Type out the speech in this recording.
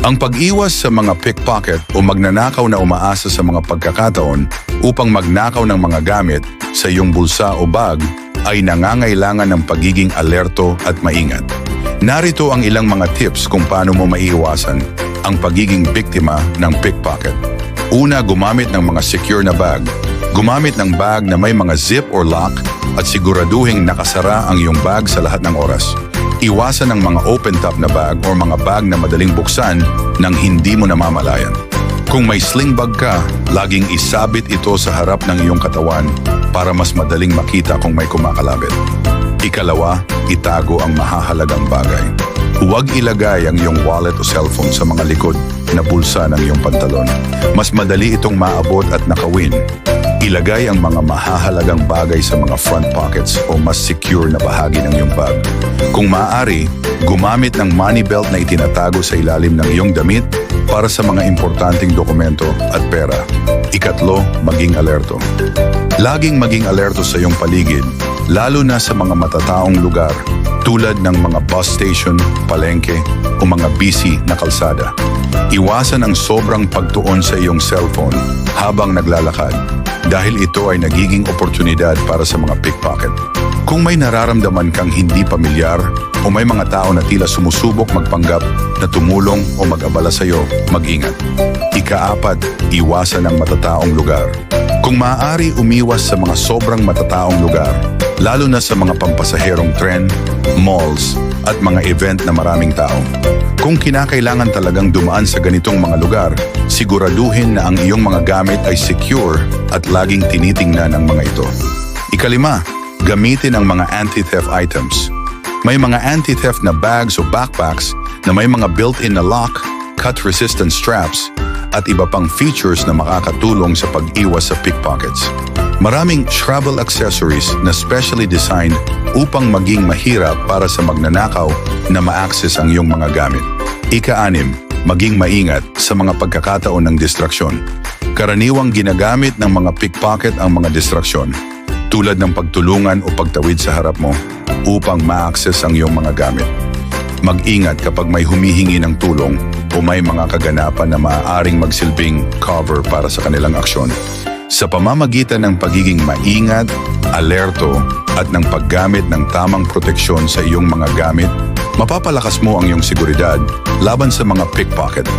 Ang pag-iwas sa mga pickpocket o magnanakaw na umaasa sa mga pagkakataon upang magnakaw ng mga gamit sa iyong bulsa o bag ay nangangailangan ng pagiging alerto at maingat. Narito ang ilang mga tips kung paano mo maiiwasan ang pagiging biktima ng pickpocket. Una, gumamit ng mga secure na bag. Gumamit ng bag na may mga zip or lock at siguraduhing nakasara ang iyong bag sa lahat ng oras. Iwasan ang mga open top na bag o mga bag na madaling buksan nang hindi mo namamalayan. Kung may sling bag ka, laging isabit ito sa harap ng iyong katawan para mas madaling makita kung may kumakalabit. Ikalawa, itago ang mahahalagang bagay. Huwag ilagay ang iyong wallet o cellphone sa mga likod na bulsa ng iyong pantalon. Mas madali itong maabot at nakawin. Ilagay ang mga mahahalagang bagay sa mga front pockets o mas secure na bahagi ng iyong bag. Kung maaari, gumamit ng money belt na itinatago sa ilalim ng iyong damit para sa mga importanteng dokumento at pera. Ikatlo, maging alerto. Laging maging alerto sa iyong paligid, lalo na sa mga matataong lugar tulad ng mga bus station, palengke o mga busy na kalsada. Iwasan ang sobrang pagtuon sa iyong cellphone habang naglalakad dahil ito ay nagiging oportunidad para sa mga pickpocket. Kung may nararamdaman kang hindi pamilyar o may mga tao na tila sumusubok magpanggap na tumulong o mag-abala sa iyo, mag-ingat. Ikaapat, iwasan ang matataong lugar. Kung maaari, umiwas sa mga sobrang matataong lugar, lalo na sa mga pampasaherong tren, malls, at mga event na maraming tao. Kung kinakailangan talagang dumaan sa ganitong mga lugar, siguraduhin na ang iyong mga gamit ay secure at laging tinitingnan ng mga ito. Ikalima, gamitin ang mga anti-theft items. May mga anti-theft na bags o backpacks na may mga built-in na lock, cut-resistant straps, at iba pang features na makakatulong sa pag-iwas sa pickpockets. Maraming travel accessories na specially designed upang maging mahirap para sa magnanakaw na ma-access ang iyong mga gamit. Ika-anim, maging maingat sa mga pagkakataon ng distraksyon. Karaniwang ginagamit ng mga pickpocket ang mga distraksyon, tulad ng pagtulungan o pagtawid sa harap mo upang ma-access ang iyong mga gamit. Mag-ingat kapag may humihingi ng tulong o may mga kaganapan na maaaring magsilbing cover para sa kanilang aksyon. Sa pamamagitan ng pagiging maingat, alerto at ng paggamit ng tamang proteksyon sa iyong mga gamit, mapapalakas mo ang iyong seguridad laban sa mga pickpocket.